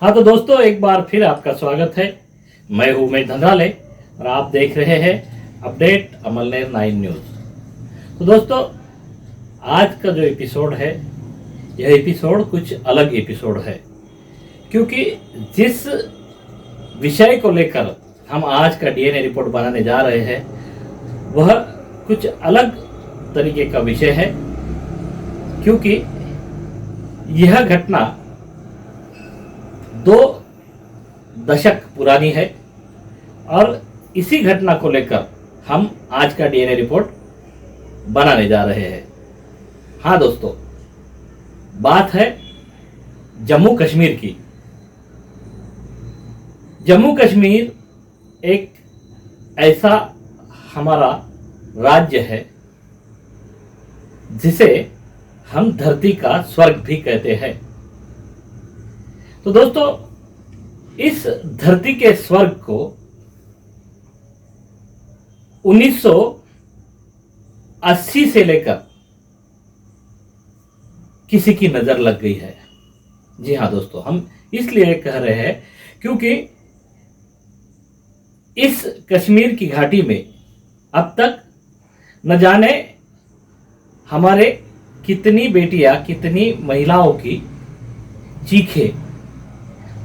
हाँ तो दोस्तों, एक बार फिर आपका स्वागत है। मैं हूं उमेश धंधाले और आप देख रहे हैं अपडेट अमलनेर 9 न्यूज़। तो दोस्तों, आज का जो एपिसोड है, यह एपिसोड कुछ अलग एपिसोड है, क्योंकि जिस विषय को लेकर हम आज का डीएनए रिपोर्ट बनाने जा रहे हैं वह कुछ अलग तरीके का विषय है। क्योंकि यह घटना 2 दशक पुरानी है और इसी घटना को लेकर हम आज का डीएनए रिपोर्ट बनाने जा रहे हैं। हाँ दोस्तों, बात है जम्मू कश्मीर की। जम्मू कश्मीर एक ऐसा हमारा राज्य है जिसे हम धरती का स्वर्ग भी कहते हैं। तो दोस्तों, इस धरती के स्वर्ग को 1980 से लेकर किसी की नजर लग गई है। जी हाँ दोस्तों, हम इसलिए कह रहे हैं क्योंकि इस कश्मीर की घाटी में अब तक न जाने हमारे कितनी बेटियां, कितनी महिलाओं की चीखें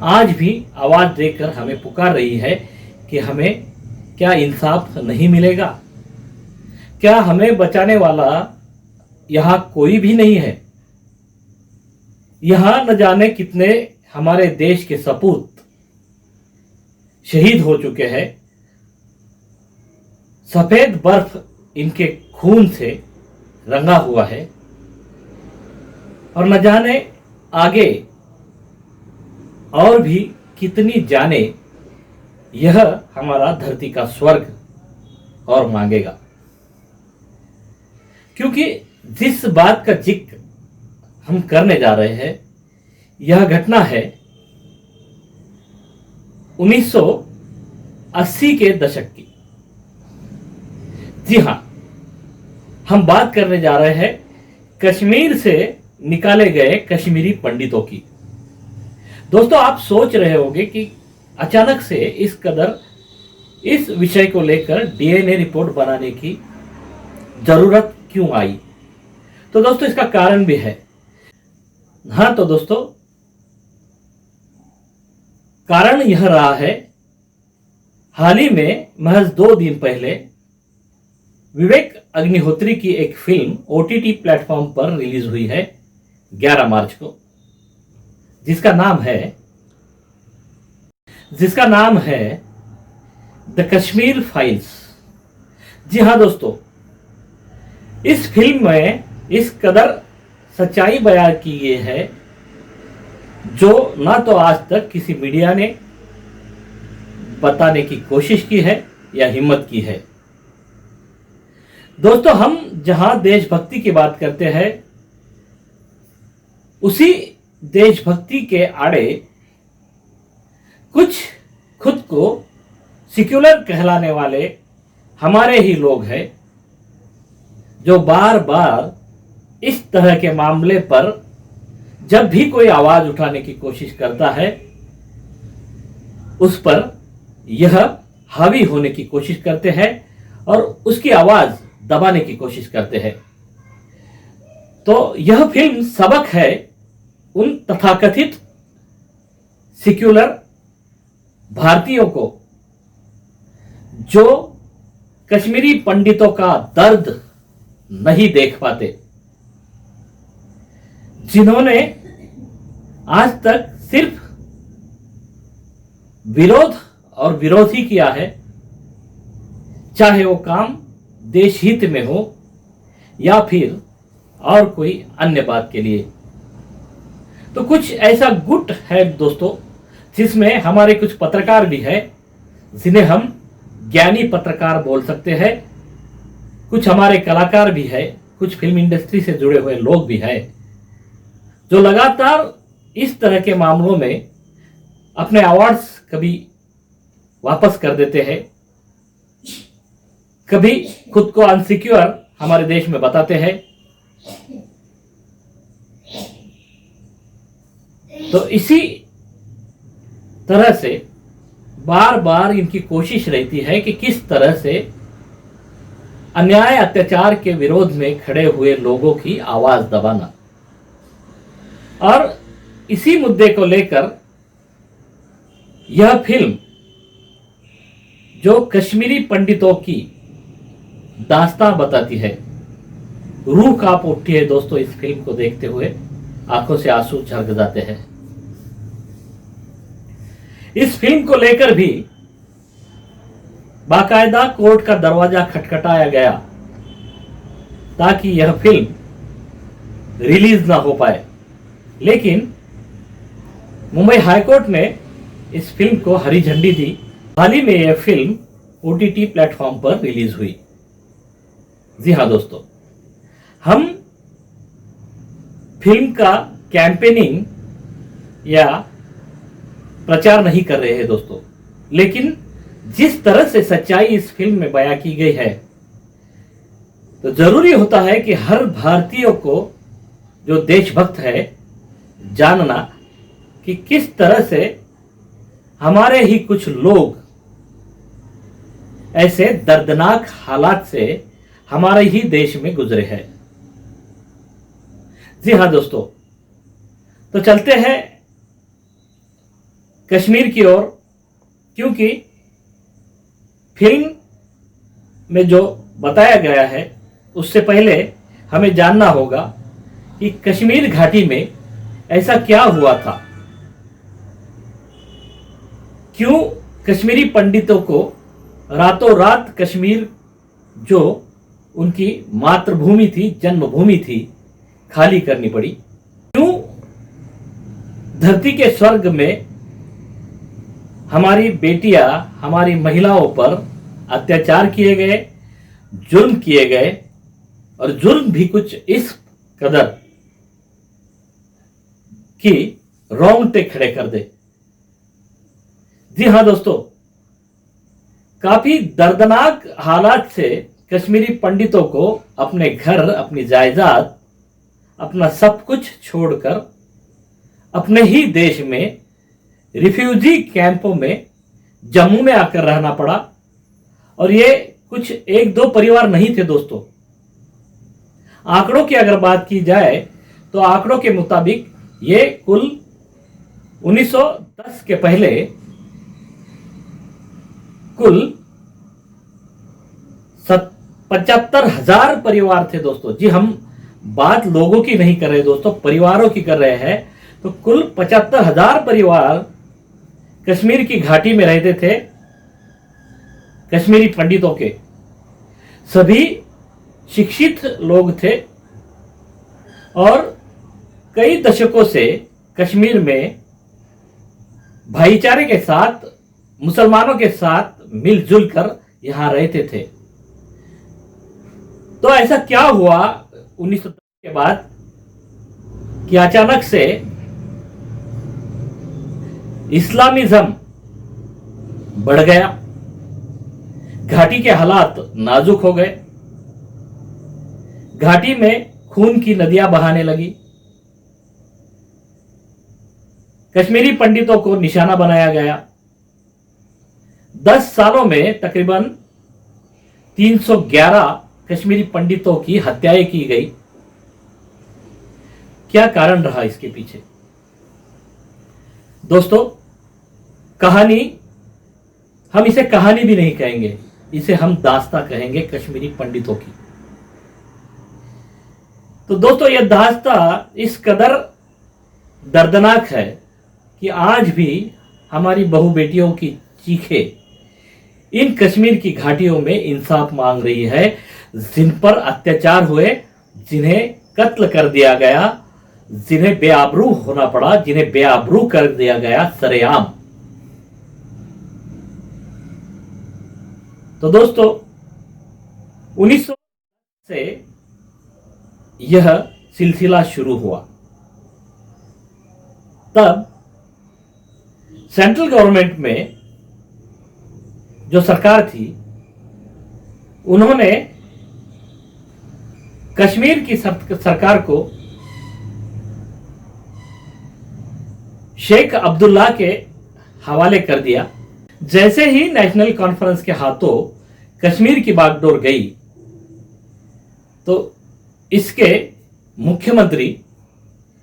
आज भी आवाज देकर हमें पुकार रही है कि हमें क्या इंसाफ नहीं मिलेगा? क्या हमें बचाने वाला यहां कोई भी नहीं है? यहां न जाने कितने हमारे देश के सपूत शहीद हो चुके हैं। सफेद बर्फ इनके खून से रंगा हुआ है और न जाने आगे और भी कितनी जाने यह हमारा धरती का स्वर्ग और मांगेगा। क्योंकि जिस बात का जिक्र हम करने जा रहे हैं, यह घटना है 1980 के दशक की। जी हां, हम बात करने जा रहे हैं कश्मीर से निकाले गए कश्मीरी पंडितों की। दोस्तों, आप सोच रहे होंगे कि अचानक से इस कदर इस विषय को लेकर डीएनए रिपोर्ट बनाने की जरूरत क्यों आई। तो दोस्तों, इसका कारण भी है। हाँ तो दोस्तों, कारण यह रहा है, हाल ही में महज 2 दिन पहले विवेक अग्निहोत्री की एक फिल्म ओटीटी प्लेटफॉर्म पर रिलीज हुई है 11 मार्च को, जिसका नाम है द कश्मीर फाइल्स। जी हाँ दोस्तों, इस फिल्म में इस कदर सच्चाई बयान की गई है जो ना तो आज तक किसी मीडिया ने बताने की कोशिश की है या हिम्मत की है। दोस्तों, हम जहां देशभक्ति की बात करते हैं, उसी देशभक्ति के आड़े कुछ खुद को सेक्युलर कहलाने वाले हमारे ही लोग हैं जो बार बार इस तरह के मामले पर जब भी कोई आवाज उठाने की कोशिश करता है, उस पर यह हावी होने की कोशिश करते हैं और उसकी आवाज दबाने की कोशिश करते हैं। तो यह फिल्म सबक है उन तथाकथित सेक्युलर भारतीयों को जो कश्मीरी पंडितों का दर्द नहीं देख पाते, जिन्होंने आज तक सिर्फ विरोध और विरोध ही किया है, चाहे वो काम देश हित में हो या फिर और कोई अन्य बात के लिए। तो कुछ ऐसा गुट है दोस्तों, जिसमें हमारे कुछ पत्रकार भी है, जिन्हें हम ज्ञानी पत्रकार बोल सकते हैं। कुछ हमारे कलाकार भी है, कुछ फिल्म इंडस्ट्री से जुड़े हुए लोग भी हैं, जो लगातार इस तरह के मामलों में अपने अवार्ड्स कभी वापस कर देते हैं, कभी खुद को अनसिक्योर हमारे देश में बताते हैं। तो इसी तरह से बार बार इनकी कोशिश रहती है कि किस तरह से अन्याय अत्याचार के विरोध में खड़े हुए लोगों की आवाज दबाना। और इसी मुद्दे को लेकर यह फिल्म जो कश्मीरी पंडितों की दास्तां बताती है, रूह कांप उठती है दोस्तों इस फिल्म को देखते हुए, आंखों से आंसू झलक जाते हैं। इस फिल्म को लेकर भी बाकायदा कोर्ट का दरवाजा खटखटाया गया ताकि यह फिल्म रिलीज ना हो पाए, लेकिन मुंबई हाईकोर्ट ने इस फिल्म को हरी झंडी दी। हाल ही में यह फिल्म ओटीटी प्लेटफॉर्म पर रिलीज हुई। जी हां दोस्तों, हम फिल्म का कैंपेनिंग या प्रचार नहीं कर रहे हैं दोस्तों, लेकिन जिस तरह से सच्चाई इस फिल्म में बयां की गई है, तो जरूरी होता है कि हर भारतीय को जो देशभक्त है जानना कि किस तरह से हमारे ही कुछ लोग ऐसे दर्दनाक हालात से हमारे ही देश में गुजरे हैं। जी हां दोस्तों, तो चलते हैं कश्मीर की ओर, क्योंकि फिल्म में जो बताया गया है उससे पहले हमें जानना होगा कि कश्मीर घाटी में ऐसा क्या हुआ था, क्यों कश्मीरी पंडितों को रातों रात कश्मीर जो उनकी मातृभूमि थी, जन्मभूमि थी, खाली करनी पड़ी, क्यों धरती के स्वर्ग में हमारी बेटियां, हमारी महिलाओं पर अत्याचार किए गए, जुर्म किए गए, और जुर्म भी कुछ इस कदर कि रोंगटे खड़े कर दे। जी हां दोस्तों, काफी दर्दनाक हालात से कश्मीरी पंडितों को अपने घर, अपनी जायदाद, अपना सब कुछ छोड़कर अपने ही देश में रिफ्यूजी कैंपों में जम्मू में आकर रहना पड़ा। और ये कुछ एक दो परिवार नहीं थे दोस्तों। आंकड़ों की अगर बात की जाए तो आंकड़ों के मुताबिक ये कुल 1910 के पहले कुल 75,000 परिवार थे दोस्तों। जी, हम बात लोगों की नहीं कर रहे दोस्तों, परिवारों की कर रहे हैं। तो कुल 75,000 परिवार कश्मीर की घाटी में रहते थे। कश्मीरी पंडितों के सभी शिक्षित लोग थे और कई दशकों से कश्मीर में भाईचारे के साथ, मुसलमानों के साथ मिलजुल कर यहां रहते थे। तो ऐसा क्या हुआ 1910 के बाद कि अचानक से इस्लामिज्म बढ़ गया, घाटी के हालात नाजुक हो गए, घाटी में खून की नदियां बहाने लगी, कश्मीरी पंडितों को निशाना बनाया गया। 10 सालों में तकरीबन 311 कश्मीरी पंडितों की हत्याएं की गई। क्या कारण रहा इसके पीछे दोस्तों? कहानी, हम इसे कहानी भी नहीं कहेंगे, इसे हम दास्तां कहेंगे कश्मीरी पंडितों की। तो दोस्तों, यह दास्तां इस कदर दर्दनाक है कि आज भी हमारी बहु बेटियों की चीखें इन कश्मीर की घाटियों में इंसाफ मांग रही है, जिन पर अत्याचार हुए, जिन्हें कत्ल कर दिया गया, जिन्हें बेआबरू होना पड़ा, जिन्हें बेआबरू कर दिया गया सरेआम। तो दोस्तों, 1900 से यह सिलसिला शुरू हुआ। तब सेंट्रल गवर्नमेंट में जो सरकार थी, उन्होंने कश्मीर की सरकार को शेख अब्दुल्ला के हवाले कर दिया। जैसे ही नेशनल कॉन्फ्रेंस के हाथों कश्मीर की बागडोर गई तो इसके मुख्यमंत्री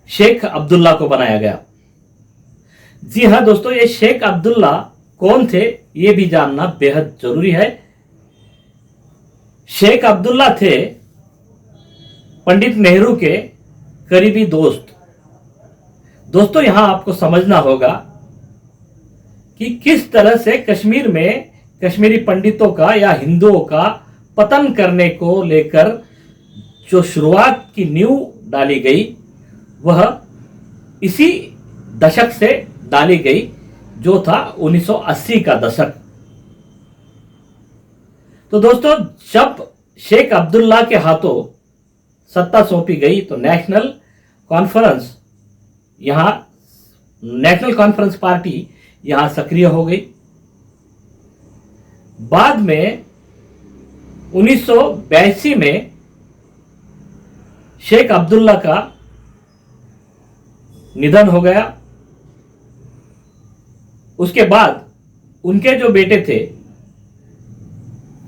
शेख अब्दुल्ला को बनाया गया। जी हां दोस्तों, ये शेख अब्दुल्ला कौन थे ये भी जानना बेहद जरूरी है। शेख अब्दुल्ला थे पंडित नेहरू के करीबी दोस्त। दोस्तों, यहां आपको समझना होगा कि किस तरह से कश्मीर में कश्मीरी पंडितों का या हिंदुओं का पतन करने को लेकर जो शुरुआत की नींव डाली गई वह इसी दशक से डाली गई, जो था 1980 का दशक। तो दोस्तों, जब शेख अब्दुल्ला के हाथों सत्ता सौंपी गई तो नेशनल कॉन्फ्रेंस पार्टी यहां सक्रिय हो गई। बाद में 1982 में शेख अब्दुल्ला का निधन हो गया। उसके बाद उनके जो बेटे थे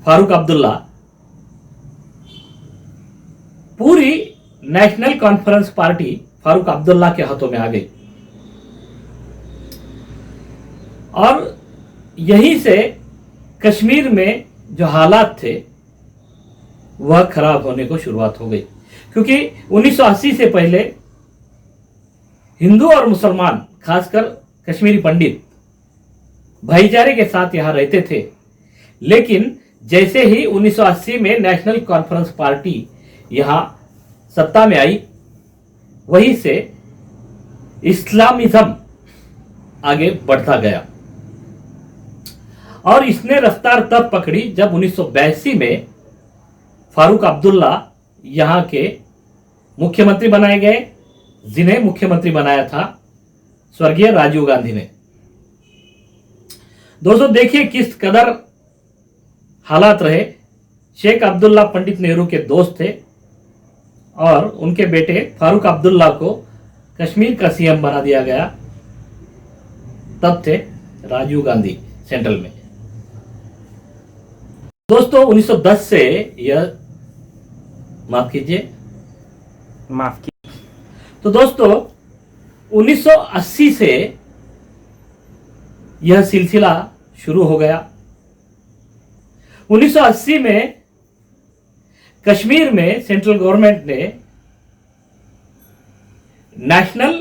फारूक अब्दुल्ला, पूरी national conference party Farooq Abdullah के हाथों में आ गई और यहीं से कश्मीर में जो हालात थे वह खराब होने को शुरुआत हो गई, क्योंकि 1980 से पहले हिंदू और मुसलमान, खासकर कश्मीरी पंडित, भाईचारे के साथ यहां रहते थे। लेकिन जैसे ही 1980 में नेशनल कॉन्फ्रेंस पार्टी यहां सत्ता में आई, वहीं से इस्लामिज्म आगे बढ़ता गया और इसने रफ्तार तब पकड़ी जब 1982 में फारूक अब्दुल्ला यहां के मुख्यमंत्री बनाए गए, जिन्हें मुख्यमंत्री बनाया था स्वर्गीय राजीव गांधी ने। दोस्तों, देखिए किस कदर हालात रहे। शेख अब्दुल्ला पंडित नेहरू के दोस्त थे और उनके बेटे फारूक अब्दुल्ला को कश्मीर का सीएम बना दिया गया। तब थे राजीव गांधी सेंट्रल में। दोस्तों, 1910 से यह माफ कीजिए। तो दोस्तों, 1980 से यह सिलसिला शुरू हो गया। 1980 में कश्मीर में सेंट्रल गवर्नमेंट ने नेशनल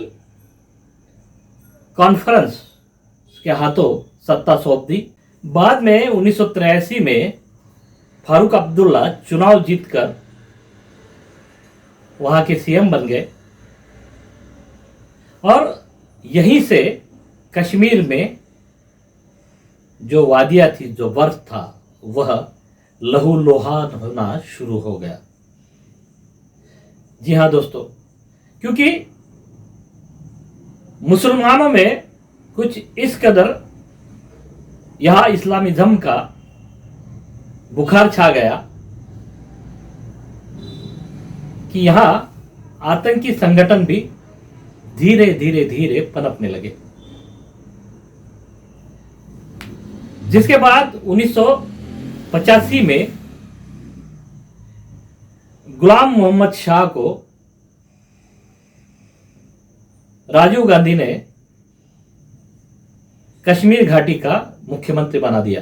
कॉन्फ्रेंस के हाथों सत्ता सौंप दी। बाद में 1983 में फारूक अब्दुल्ला चुनाव जीतकर वहां के सीएम बन गए और यहीं से कश्मीर में जो वादियां थी, जो बर्फ था, वह लहूलुहान होना शुरू हो गया। जी हां दोस्तों, क्योंकि मुसलमानों में कुछ इस कदर यहां इस्लामिज्म का बुखार छा गया कि यहां आतंकी संगठन भी धीरे धीरे धीरे पनपने लगे, जिसके बाद 1985 में गुलाम मोहम्मद शाह को राजीव गांधी ने कश्मीर घाटी का मुख्यमंत्री बना दिया।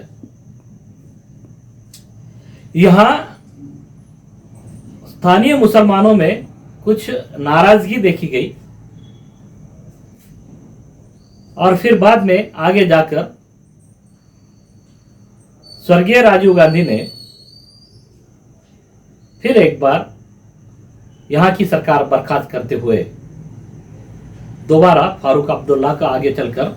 यहां स्थानीय मुसलमानों में कुछ नाराजगी देखी गई और फिर बाद में आगे जाकर स्वर्गीय राजीव गांधी ने फिर एक बार यहां की सरकार बर्खास्त करते हुए दोबारा फारूक अब्दुल्ला का आगे चलकर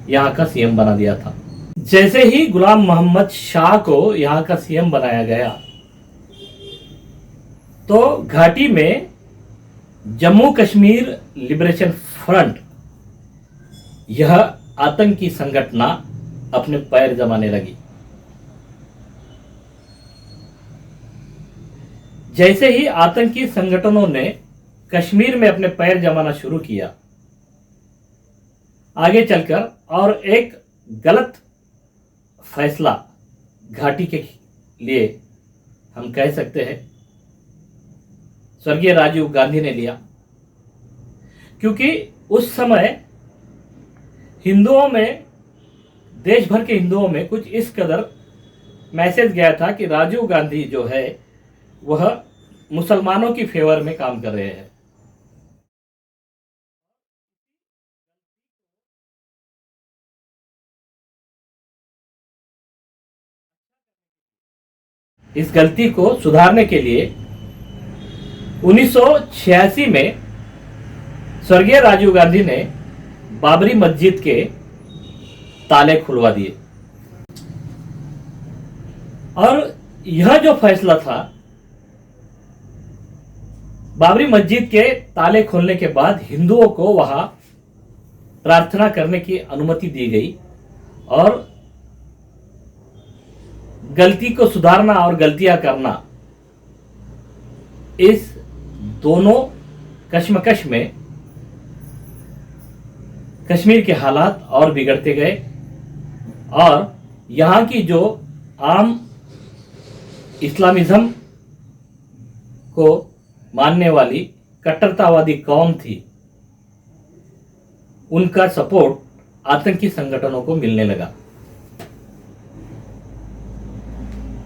यहां का सीएम बना दिया था। जैसे ही गुलाम मोहम्मद शाह को यहां का सीएम बनाया गया तो घाटी में जम्मू कश्मीर लिबरेशन फ्रंट, यह आतंकी संगठन अपने पैर जमाने लगी। जैसे ही आतंकी संगठनों ने कश्मीर में अपने पैर जमाना शुरू किया, आगे चलकर और एक गलत फैसला घाटी के लिए हम कह सकते हैं स्वर्गीय राजीव गांधी ने लिया, क्योंकि उस समय हिंदुओं में, देश भर के हिंदुओं में कुछ इस कदर मैसेज गया था कि राजीव गांधी जो है वह मुसलमानों की फेवर में काम कर रहे हैं। इस गलती को सुधारने के लिए 1986 में स्वर्गीय राजीव गांधी ने बाबरी मस्जिद के ताले खुलवा दिए। और यह जो फैसला था, बाबरी मस्जिद के ताले खोलने के बाद हिंदुओं को वहां प्रार्थना करने की अनुमति दी गई और गलती को सुधारना और गलतियां करना, इस दोनों कश्मकश में कश्मीर के हालात और बिगड़ते गए और यहां की जो आम इस्लामिज्म को मानने वाली कट्टरतावादी कौम थी, उनका सपोर्ट आतंकी संगठनों को मिलने लगा।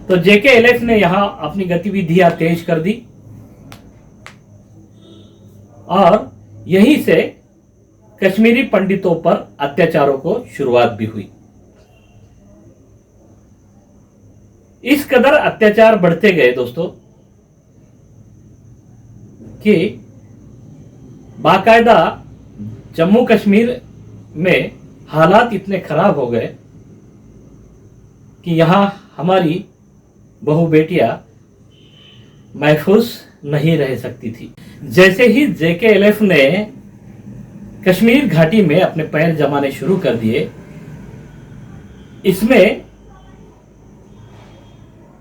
तो JK-LF ने यहां अपनी गतिविधियां तेज कर दी और यहीं से कश्मीरी पंडितों पर अत्याचारों को शुरुआत भी हुई। इस कदर अत्याचार बढ़ते गए दोस्तों कि बाकायदा जम्मू कश्मीर में हालात इतने खराब हो गए कि यहां हमारी बहू बेटियां महफूज नहीं रह सकती थी। जैसे ही JK-LF ने कश्मीर घाटी में अपने पैर जमाने शुरू कर दिए, इसमें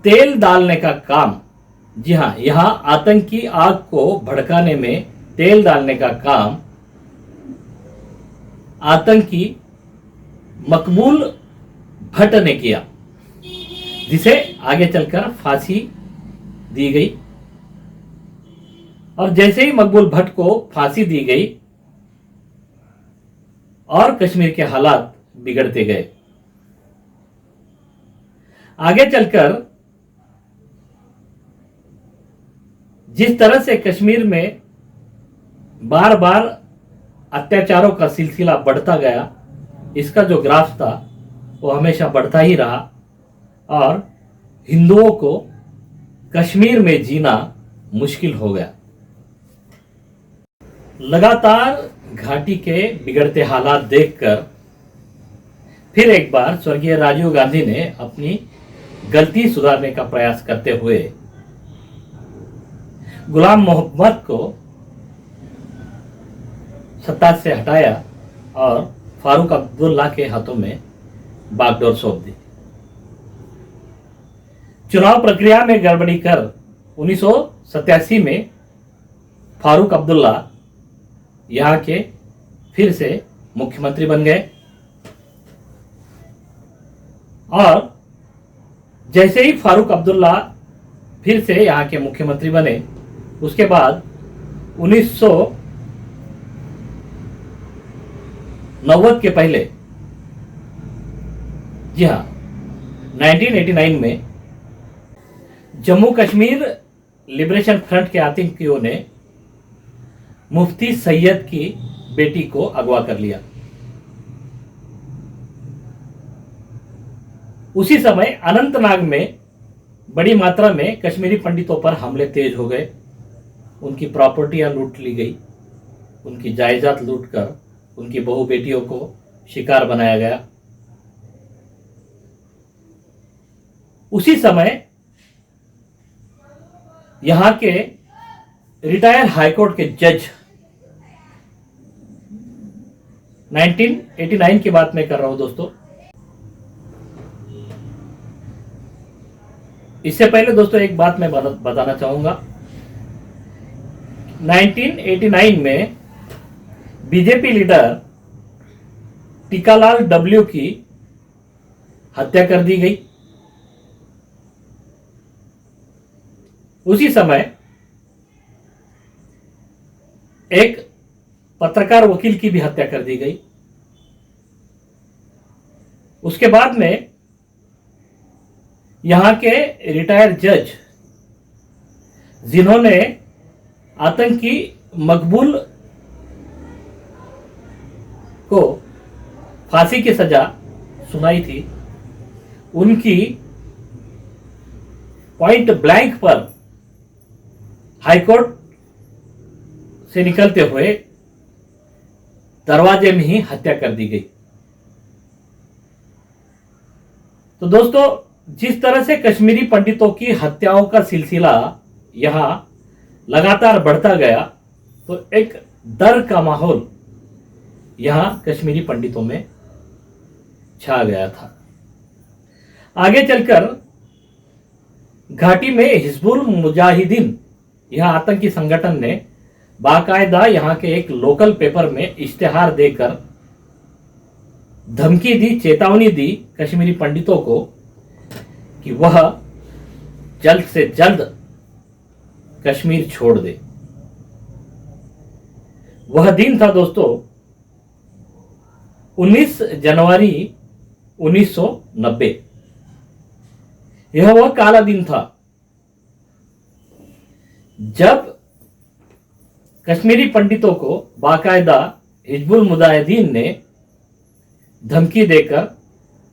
तेल डालने का काम, जी हां, यहां आतंकी आग को भड़काने में तेल डालने का काम आतंकी मकबूल भट्ट ने किया, जिसे आगे चलकर फांसी दी गई। और जैसे ही मकबूल भट्ट को फांसी दी गई और कश्मीर के हालात बिगड़ते गए। आगे चलकर जिस तरह से कश्मीर में बार बार अत्याचारों का सिलसिला बढ़ता गया, इसका जो ग्राफ था वो हमेशा बढ़ता ही रहा और हिंदुओं को कश्मीर में जीना मुश्किल हो गया। लगातार घाटी के बिगड़ते हालात देखकर फिर एक बार स्वर्गीय राजीव गांधी ने अपनी गलती सुधारने का प्रयास करते हुए गुलाम मोहम्मद को सत्ता से हटाया और फारूक अब्दुल्ला के हाथों में बागडोर सौंप दी। चुनाव प्रक्रिया में गड़बड़ी कर 1987 में फारूक अब्दुल्ला यहां के फिर से मुख्यमंत्री बन गए और जैसे ही फारूक अब्दुल्ला फिर से यहां के मुख्यमंत्री बने, उसके बाद 1990 के पहले, जी हाँ, 1989 में जम्मू कश्मीर लिबरेशन फ्रंट के आतंकियों ने मुफ्ती सैयद की बेटी को अगवा कर लिया। उसी समय अनंतनाग में बड़ी मात्रा में कश्मीरी पंडितों पर हमले तेज हो गए, उनकी प्रॉपर्टियां लूट ली गई, उनकी जायदाद लूटकर उनकी बहू बेटियों को शिकार बनाया गया। उसी समय यहां के रिटायर हाईकोर्ट के जज, 1989 की बात मैं कर रहा हूं दोस्तों, इससे पहले दोस्तों एक बात मैं बताना चाहूंगा। 1989 में बीजेपी लीडर टीकालाल डब्ल्यू की हत्या कर दी गई। उसी समय एक पत्रकार वकील की भी हत्या कर दी गई। उसके बाद में यहां के रिटायर्ड जज, जिन्होंने आतंकी मकबूल को फांसी की सजा सुनाई थी, उनकी पॉइंट ब्लैंक पर हाईकोर्ट से निकलते हुए दरवाजे में ही हत्या कर दी गई। तो दोस्तों, जिस तरह से कश्मीरी पंडितों की हत्याओं का सिलसिला यहां लगातार बढ़ता गया, तो एक डर का माहौल यहां कश्मीरी पंडितों में छा गया था। आगे चलकर घाटी में हिजबुल मुजाहिदीन, यह आतंकी संगठन ने बाकायदा यहां के एक लोकल पेपर में इश्तेहार देकर धमकी दी, चेतावनी दी कश्मीरी पंडितों को कि वह जल्द से जल्द कश्मीर छोड़ दे। वह दिन था दोस्तों 19 जनवरी 1990। यह वह काला दिन था जब कश्मीरी पंडितों को बाकायदा हिजबुल मुजाहिदीन ने धमकी देकर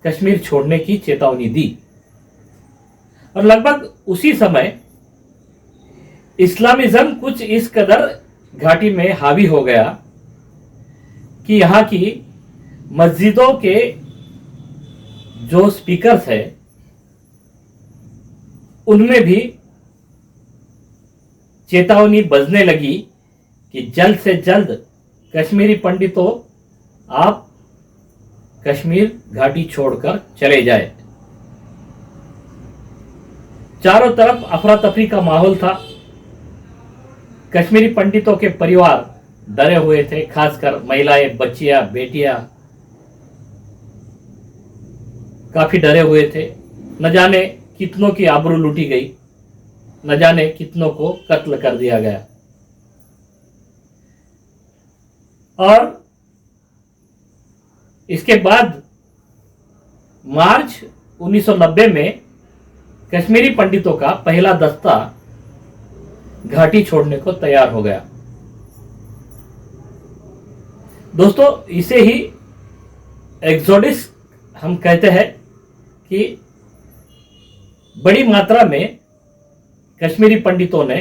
कश्मीर छोड़ने की चेतावनी दी। और लगभग उसी समय इस्लामिज्म कुछ इस कदर घाटी में हावी हो गया कि यहां की मस्जिदों के जो स्पीकर्स हैं उनमें भी चेतावनी बजने लगी कि जल्द से जल्द कश्मीरी पंडितों, आप कश्मीर घाटी छोड़कर चले जाए। चारों तरफ अफरा तफरी का माहौल था। कश्मीरी पंडितों के परिवार डरे हुए थे, खासकर महिलाएं, बच्चियां, बेटियां काफी डरे हुए थे। न जाने कितनों की आबरू लूटी गई, न जाने कितनों को कत्ल कर दिया गया। और इसके बाद मार्च 1990 में कश्मीरी पंडितों का पहला दस्ता घाटी छोड़ने को तैयार हो गया। दोस्तों, इसे ही एक्सोडिस हम कहते हैं कि बड़ी मात्रा में कश्मीरी पंडितों ने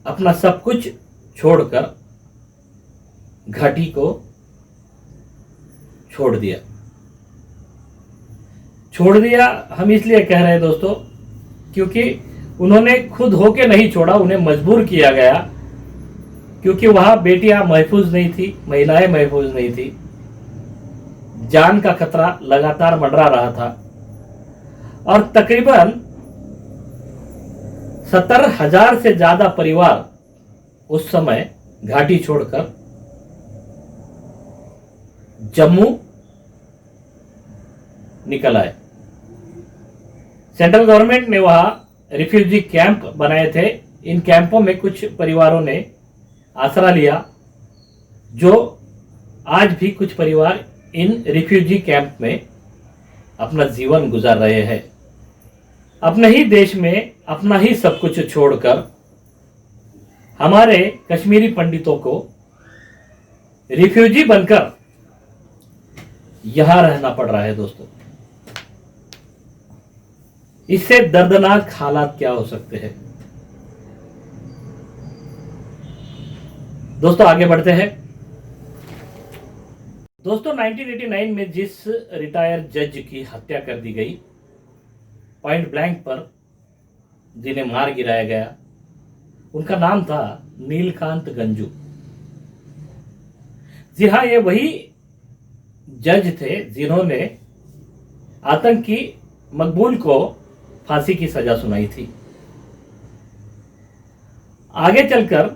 अपना सब कुछ छोड़कर घाटी को छोड़ दिया। हम इसलिए कह रहे हैं दोस्तों, क्योंकि उन्होंने खुद होके नहीं छोड़ा, उन्हें मजबूर किया गया, क्योंकि वहां बेटियां महफूज नहीं थी, महिलाएं महफूज नहीं थी, जान का खतरा लगातार मंडरा रहा था। और तकरीबन 70,000 से ज्यादा परिवार उस समय घाटी छोड़कर जम्मू निकल आए। सेंट्रल गवर्नमेंट ने वहां रिफ्यूजी कैंप बनाए थे। इन कैंपों में कुछ परिवारों ने आसरा लिया, जो आज भी कुछ परिवार इन रिफ्यूजी कैंप में अपना जीवन गुजार रहे हैं। अपने ही देश में अपना ही सब कुछ छोड़कर हमारे कश्मीरी पंडितों को रिफ्यूजी बनकर यहां रहना पड़ रहा है। दोस्तों, इससे दर्दनाक हालात क्या हो सकते हैं। दोस्तों, आगे बढ़ते हैं। दोस्तों, 1989 में जिस रिटायर्ड जज की हत्या कर दी गई, पॉइंट ब्लैंक पर जिन्हें मार गिराया गया, उनका नाम था नीलकांत गंजू। जी हां, ये वही जज थे जिन्होंने आतंकी मकबूल को फांसी की सजा सुनाई थी। आगे चलकर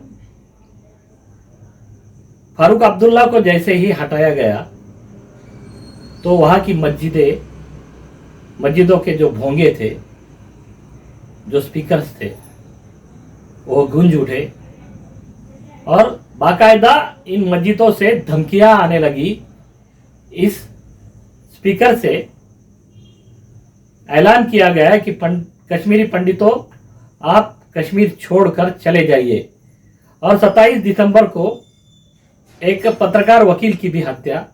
फारूक अब्दुल्ला को जैसे ही हटाया गया, तो वहाँ की मस्जिदों के जो भोंगे थे, जो स्पीकर्स थे, वो गूंज उठे और बाकायदा इन मस्जिदों से धमकियां आने लगी। इस स्पीकर से ऐलान किया गया कि कश्मीरी पंडितों, आप कश्मीर छोड़कर चले जाइए। और 27 दिसंबर को एक पत्रकार वकील की भी हत्या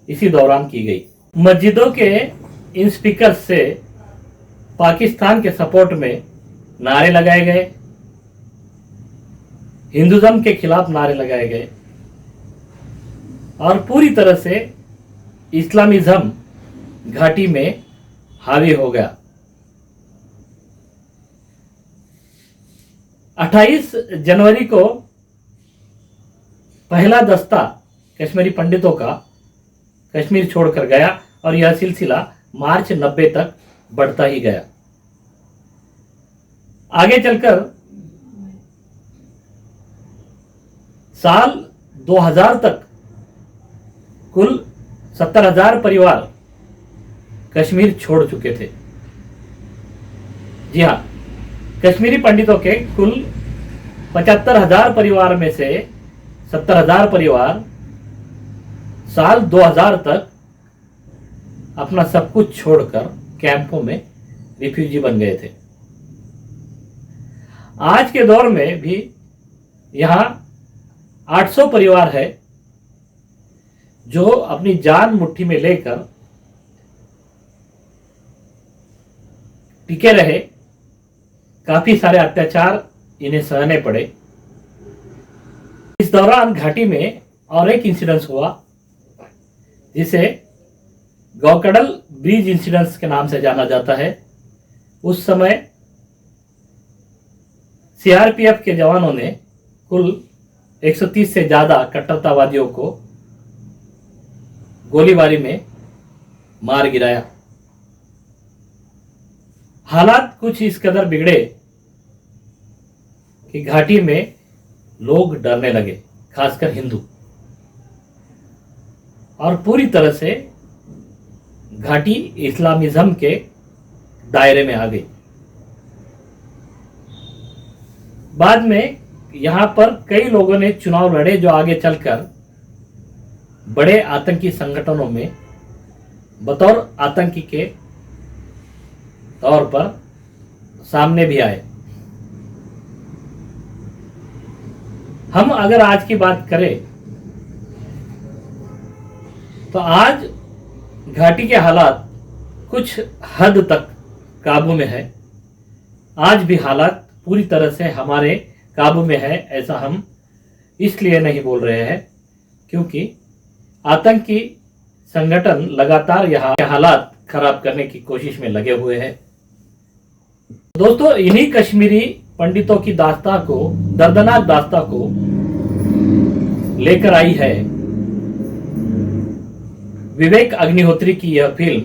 इसी दौरान की गई। मस्जिदों के इन स्पीकर से पाकिस्तान के सपोर्ट में नारे लगाए गए, हिंदुज्म के खिलाफ नारे लगाए गए और पूरी तरह से इस्लामिज्म घाटी में हावी हो गया। 28 जनवरी को पहला दस्ता कश्मीरी पंडितों का कश्मीर छोड़कर गया और यह सिलसिला मार्च 90 तक बढ़ता ही गया। आगे चलकर साल 2000 तक कुल 70,000 परिवार कश्मीर छोड़ चुके थे। जी हाँ, कश्मीरी पंडितों के कुल 75,000 परिवार में से 70,000 परिवार साल 2000 तक अपना सब कुछ छोड़कर कैंपों में रिफ्यूजी बन गए थे। आज के दौर में भी यहाँ 800 परिवार है जो अपनी जान मुट्ठी में लेकर टिके रहे। काफी सारे अत्याचार इन्हें सहने पड़े। इस दौरान घाटी में और एक इंसिडेंस हुआ जिसे गौकडल ब्रिज इंसिडेंस के नाम से जाना जाता है। उस समय सीआरपीएफ के जवानों ने कुल 130 से ज्यादा कट्टरतावादियों को गोलीबारी में मार गिराया। हालात कुछ इस कदर बिगड़े कि घाटी में लोग डरने लगे, खासकर हिंदू, और पूरी तरह से घाटी इस्लामिज्म के दायरे में आ गई। बाद में यहां पर कई लोगों ने चुनाव लड़े जो आगे चलकर बड़े आतंकी संगठनों में बतौर आतंकी के तौर पर सामने भी आए। हम अगर आज की बात करें तो आज घाटी के हालात कुछ हद तक काबू में है। आज भी हालात पूरी तरह से हमारे काबू में है, ऐसा हम इसलिए नहीं बोल रहे हैं क्योंकि आतंकी संगठन लगातार यहाँ के हालात खराब करने की कोशिश में लगे हुए हैं। दोस्तों, इन्हीं कश्मीरी पंडितों की दास्तां को, दर्दनाक दास्तां को लेकर आई है विवेक अग्निहोत्री की यह film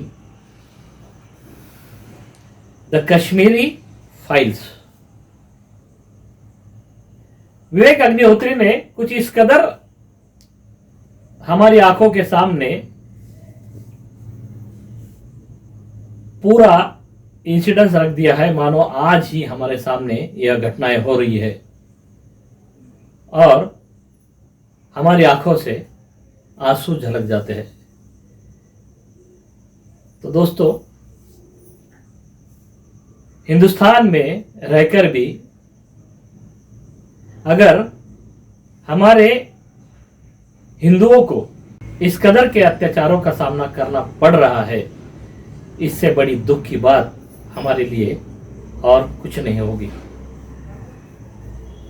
the Kashmiri files. Vivek Agnihotri ने कुछ इस कदर हमारी आंखों के सामने पूरा इंसिडेंस रख दिया है मानो आज ही हमारे सामने यह घटनाएं हो रही है और हमारी आंखों से आंसू झलक जाते हैं। तो दोस्तों, हिंदुस्तान में रहकर भी अगर हमारे हिंदुओं को इस कदर के अत्याचारों का सामना करना पड़ रहा है, इससे बड़ी दुख की बात हमारे लिए और कुछ नहीं होगी।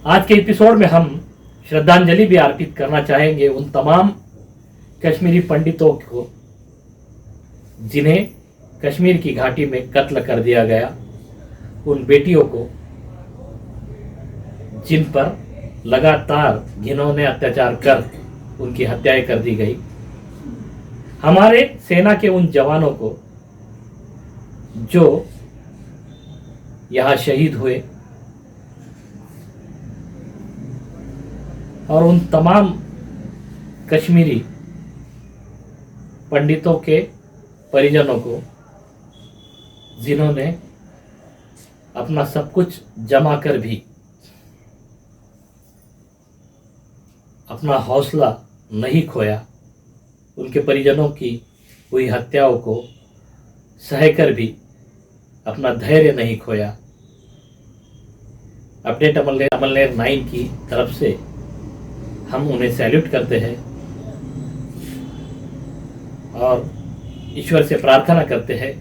आज के एपिसोड में हम श्रद्धांजलि भी अर्पित करना चाहेंगे उन तमाम कश्मीरी पंडितों को जिन्हें कश्मीर की घाटी में कत्ल कर दिया गया, उन बेटियों को जिन पर लगातार घिनौने अत्याचार कर उनकी हत्याएं कर दी गई, हमारे सेना के उन जवानों को जो यहां शहीद हुए, और उन तमाम कश्मीरी पंडितों के परिजनों को, जिन्होंने अपना सब कुछ जमा कर भी अपना हौसला नहीं खोया, उनके परिजनों की हुई हत्याओं को सहकर भी अपना धैर्य नहीं खोया। अपडेट अमलनेर 9 की तरफ से हम उन्हें सैल्यूट करते हैं और ईश्वर से प्रार्थना करते हैं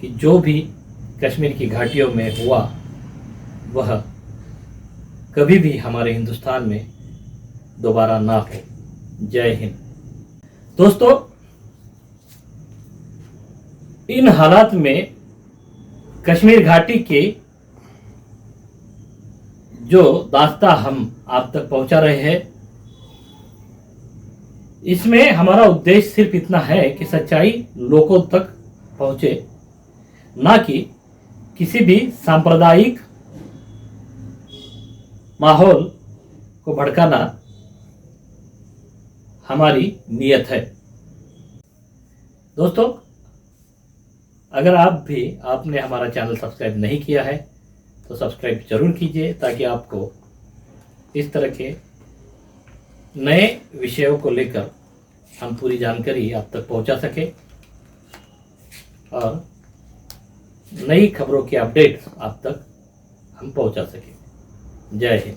कि जो भी कश्मीर की घाटियों में हुआ वह कभी भी हमारे हिंदुस्तान में दोबारा ना हो। जय हिंद। दोस्तों, इन हालात में कश्मीर घाटी के जो दास्ता हम आप तक पहुंचा रहे हैं, इसमें हमारा उद्देश्य सिर्फ इतना है कि सच्चाई लोगों तक पहुंचे, ना कि किसी भी सांप्रदायिक माहौल को भड़काना हमारी नीयत है। दोस्तों, अगर आपने हमारा चैनल सब्सक्राइब नहीं किया है तो सब्सक्राइब जरूर कीजिए, ताकि आपको इस तरह के नए विषयों को लेकर हम पूरी जानकारी आप तक पहुंचा सके और नई खबरों की अपडेट आप तक हम पहुंचा सके। जय हिंद।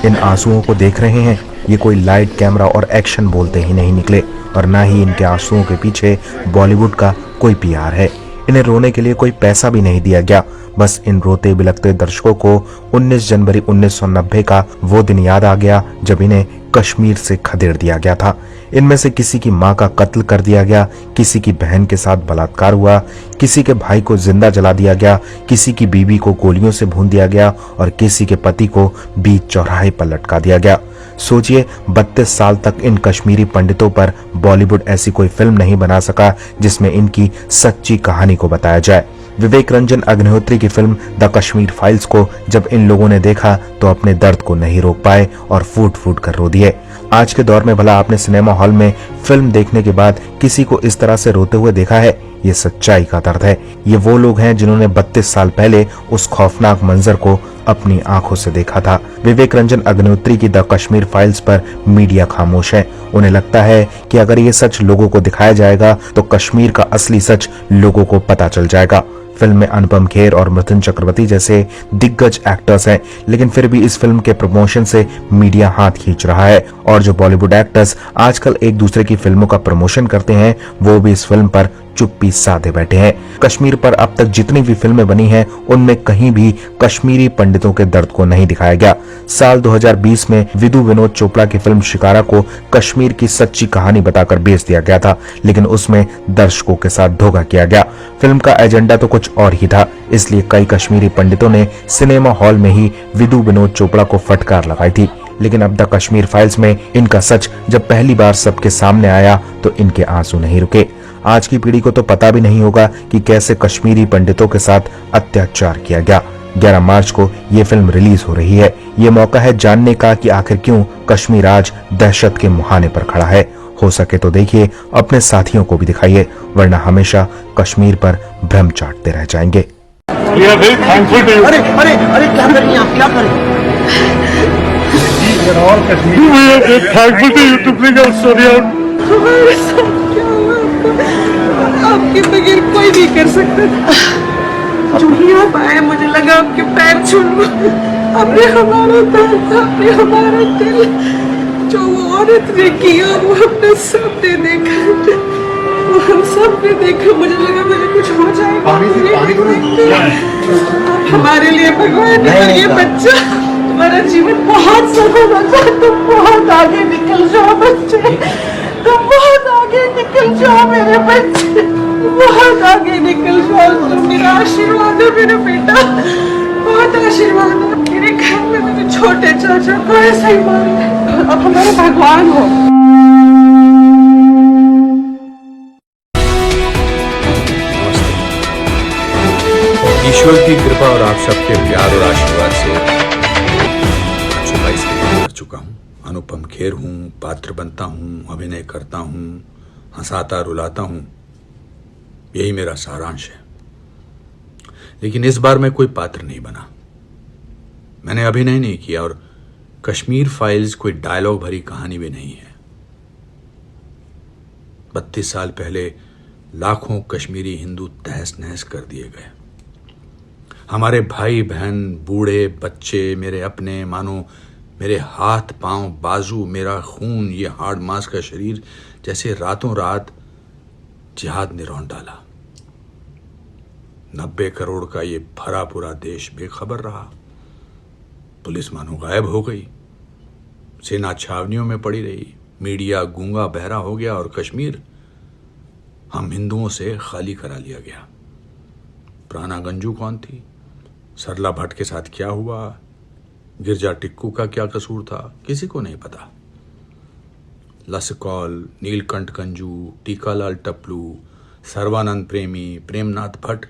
इन आंसुओं को देख रहे हैं, ये कोई लाइट, कैमरा और एक्शन बोलते ही नहीं निकले, और ना ही इनके आंसुओं के पीछे बॉलीवुड का कोई पीआर है। इन्हें रोने के लिए कोई पैसा भी नहीं दिया गया। बस इन रोते बिलखते दर्शकों को 19 जनवरी 1990 का वो दिन याद आ गया जब इन्हें कश्मीर से खदेड़ दिया गया था। इनमें से किसी की मां का कत्ल कर दिया गया, किसी की बहन के साथ बलात्कार हुआ, किसी के भाई को जिंदा जला दिया गया, किसी की बीवी को गोलियों से भून दिया गया और किसी के पति को बीच चौराहे पर लटका दिया गया। सोचिए, 32 साल तक इन कश्मीरी पंडितों पर बॉलीवुड ऐसी कोई फिल्म नहीं बना सका जिसमें इनकी सच्ची कहानी को बताया जाए। विवेक रंजन अग्निहोत्री की फिल्म द कश्मीर फाइल्स को जब इन लोगों ने देखा तो अपने दर्द को नहीं रोक पाए और फूट फूट कर रो दिए। आज के दौर में भला आपने सिनेमा हॉल में फिल्म देखने के बाद किसी को इस तरह से रोते हुए देखा है? ये सच्चाई का दर्द है। ये वो लोग हैं जिन्होंने 32 साल पहले उस खौफनाक मंजर को अपनी आंखों से देखा था। विवेक रंजन अग्निहोत्री की द कश्मीर फाइल्स पर मीडिया खामोश है। उन्हें लगता है कि अगर ये सच लोगों को दिखाया जाएगा तो कश्मीर का असली सच लोगों को पता चल जाएगा। फिल्म में अनुपम खेर और मिथुन चक्रवर्ती जैसे दिग्गज एक्टर्स हैं, लेकिन फिर भी इस फिल्म के प्रमोशन से मीडिया हाथ खींच रहा है और जो बॉलीवुड एक्टर्स आजकल एक दूसरे की फिल्मों का प्रमोशन करते हैं वो भी इस फिल्म पर चुप्पी साधे बैठे हैं। कश्मीर पर अब तक जितनी भी फिल्में बनी हैं उनमें कहीं भी कश्मीरी पंडितों के दर्द को नहीं दिखाया गया। साल 2020 में विदु विनोद चोपड़ा की फिल्म शिकारा को कश्मीर की सच्ची कहानी बताकर बेच दिया गया था, लेकिन उसमें दर्शकों के साथ धोखा किया गया। फिल्म का एजेंडा तो कुछ और ही था, इसलिए कई कश्मीरी पंडितों ने सिनेमा हॉल में ही विदु विनोद चोपड़ा को फटकार लगाई थी। लेकिन अब द कश्मीर फाइल्स में इनका सच जब पहली बार सबके सामने आया तो इनके आंसू नहीं रुके। आज की पीढ़ी को तो पता भी नहीं होगा कि कैसे कश्मीरी पंडितों के साथ अत्याचार किया गया। 11 मार्च को ये फिल्म रिलीज हो रही है। ये मौका है जानने का कि आखिर क्यों कश्मीर आज दहशत के मुहाने पर खड़ा है। हो सके तो देखिए, अपने साथियों को भी दिखाइए, वरना हमेशा कश्मीर पर भ्रम चाटते रह जाएंगे। अरे अरे अरे क्या कर रही हैं आप? क्या कर रही हैं? Thankful to you to bring our story out. हमारे साथ क्या हुआ आपके बगैर कोई नहीं कर सकता था। जो ही आप आए मुझे लगा आपके पैर छू लूं। आपने हमारा दर्द, आपने हमारा दिल, जो वो औरत ने किया वो हमने सबने देखा, वो हम सब ने देखा। मुझे लगा मुझे कुछ हो जाएगा। हमारे लिए भगवान ने ये बच्चा, तुम्हारा जीवन बहुत सफल होगा। तुम बहुत आगे निकल जाओ बच्चे, तुम बहुत आगे निकल जाओ मेरे बच्चे, बहुत आगे निकल जाओ। तुम मेरा आशीर्वाद हो मेरा बेटा, बहुत आशीर्वाद हो। मेरे घर में मेरे छोटे चाचा को ऐसा ही मानो, अब हमारे भगवान हो। ईश्वर की कृपा और आप सबके प्यार और आशीर्वाद से अनुपम खेर हूँ, पात्र बनता हूँ, अभिनय करता हूँ, हंसाता रुलाता हूँ, यही मेरा सारांश है। लेकिन इस बार मैं कोई पात्र नहीं बना, मैंने अभिनय नहीं किया और कश्मीर फाइल्स कोई डायलॉग भरी कहानी भी नहीं है। 32 साल पहले लाखों कश्मीरी हिंदू तहस नहस कर दिए गए। हमारे भाई बहन, बूढ़े, बच्चे, मेरे अपने, मानो मेरे हाथ पांव, बाजू, मेरा खून, ये हार्ड मांस का शरीर जैसे रातों रात जिहाद ने रौंद डाला। 90 करोड़ का ये भरा पूरा देश बेखबर रहा। पुलिस मानो गायब हो गई, सेना छावनियों में पड़ी रही, मीडिया गूंगा बहरा हो गया और कश्मीर हम हिंदुओं से खाली करा लिया गया। प्राणा गंजू कौन थी? सरला भट्ट के साथ क्या हुआ? गिरजा टिक्कू का क्या कसूर था? किसी को नहीं पता। लसकौल, नीलकंठ गंजू, टीकालाल टपलू, सर्वानंद प्रेमी, प्रेमनाथ भट्ट,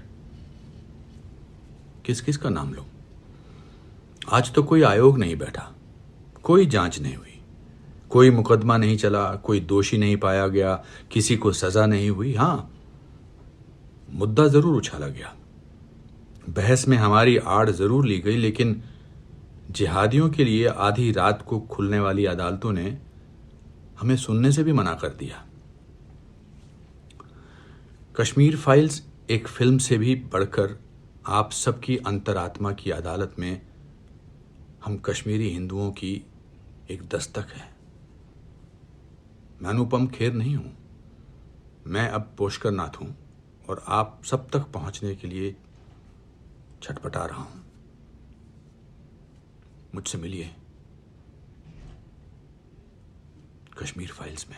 किस किस का नाम लो? आज तो कोई आयोग नहीं बैठा, कोई जांच नहीं हुई, कोई मुकदमा नहीं चला, कोई दोषी नहीं पाया गया, किसी को सजा नहीं हुई। हां, मुद्दा जरूर उछाला गया, बहस में हमारी आड़ जरूर ली गई, लेकिन जिहादियों के लिए आधी रात को खुलने वाली अदालतों ने हमें सुनने से भी मना कर दिया। कश्मीर फाइल्स एक फिल्म से भी बढ़कर आप सबकी अंतरात्मा की अदालत में हम कश्मीरी हिंदुओं की एक दस्तक है। मैं अनुपम खेर नहीं हूं, मैं अब पुष्कर नाथ हूं और आप सब तक पहुंचने के लिए छटपटा रहा हूं। मुझसे मिलिए कश्मीर फाइल्स में।